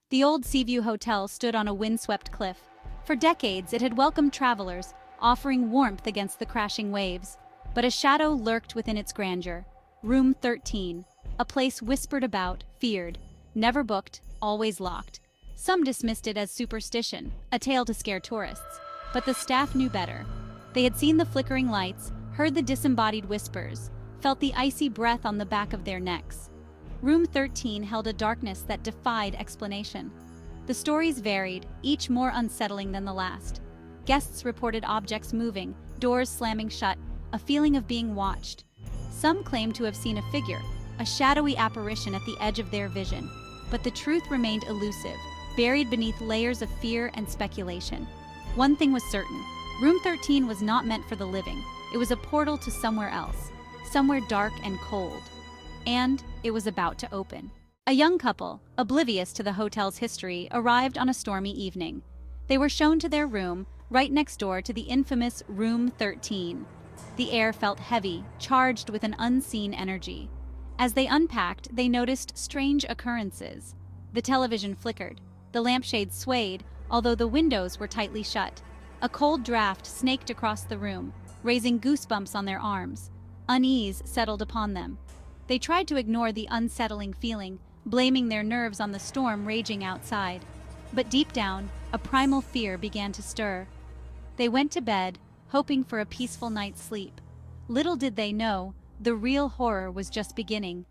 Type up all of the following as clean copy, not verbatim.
The old Seaview Hotel stood on a windswept cliff. For decades, it had welcomed travelers, offering warmth against the crashing waves. But a shadow lurked within its grandeur. Room 13, a place whispered about, feared, never booked, always locked. Some dismissed it as superstition, a tale to scare tourists. But the staff knew better. They had seen the flickering lights, heard the disembodied whispers, felt the icy breath on the back of their necks. Room 13 held a darkness that defied explanation. The stories varied, each more unsettling than the last. Guests reported objects moving, doors slamming shut, a feeling of being watched. Some claimed to have seen a figure, a shadowy apparition at the edge of their vision. But the truth remained elusive, buried beneath layers of fear and speculation. One thing was certain: Room 13 was not meant for the living. It was a portal to somewhere else, somewhere dark and cold. And it was about to open. A young couple, oblivious to the hotel's history, arrived on a stormy evening. They were shown to their room, right next door to the infamous Room 13. The air felt heavy, charged with an unseen energy. As they unpacked, they noticed strange occurrences. The television flickered. The lampshades swayed, although the windows were tightly shut. A cold draft snaked across the room, raising goosebumps on their arms. Unease settled upon them. They tried to ignore the unsettling feeling, blaming their nerves on the storm raging outside. But deep down, a primal fear began to stir. They went to bed, hoping for a peaceful night's sleep. Little did they know, the real horror was just beginning.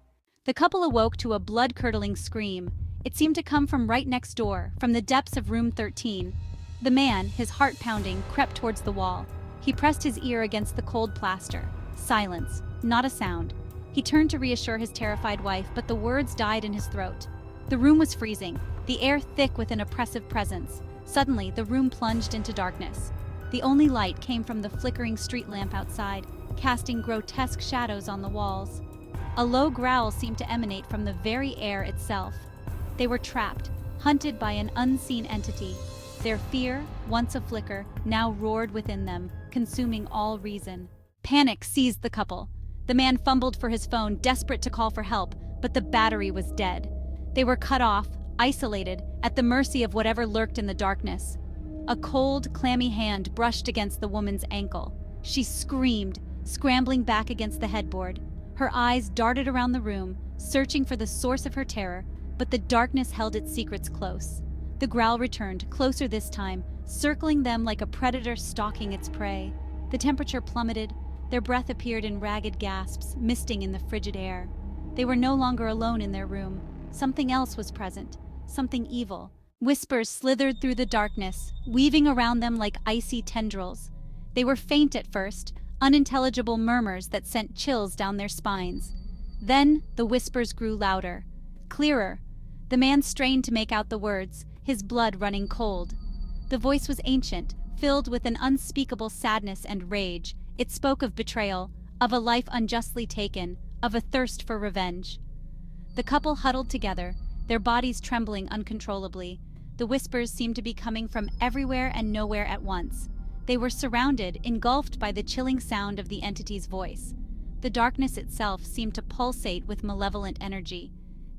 The couple awoke to a blood-curdling scream. It seemed to come from right next door, from the depths of Room 13. The man, his heart pounding, crept towards the wall. He pressed his ear against the cold plaster. Silence, not a sound. He turned to reassure his terrified wife, but the words died in his throat. The room was freezing, the air thick with an oppressive presence. Suddenly, the room plunged into darkness. The only light came from the flickering street lamp outside, casting grotesque shadows on the walls. A low growl seemed to emanate from the very air itself. They were trapped, hunted by an unseen entity. Their fear, once a flicker, now roared within them, consuming all reason. Panic seized the couple. The man fumbled for his phone, desperate to call for help, but the battery was dead. They were cut off, isolated, at the mercy of whatever lurked in the darkness. A cold, clammy hand brushed against the woman's ankle. She screamed, scrambling back against the headboard. Her eyes darted around the room, searching for the source of her terror, but the darkness held its secrets close. The growl returned, closer this time, circling them like a predator stalking its prey. The temperature plummeted. Their breath appeared in ragged gasps, misting in the frigid air. They were no longer alone in their room. Something else was present, something evil. Whispers slithered through the darkness, weaving around them like icy tendrils. They were faint at first, unintelligible murmurs that sent chills down their spines. Then the whispers grew louder, clearer. The man strained to make out the words, his blood running cold. The voice was ancient, filled with an unspeakable sadness and rage. It spoke of betrayal, of a life unjustly taken, of a thirst for revenge. The couple huddled together, their bodies trembling uncontrollably. The whispers seemed to be coming from everywhere and nowhere at once. They were surrounded, engulfed by the chilling sound of the entity's voice. The darkness itself seemed to pulsate with malevolent energy.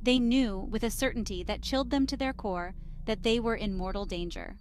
They knew, with a certainty that chilled them to their core, that they were in mortal danger.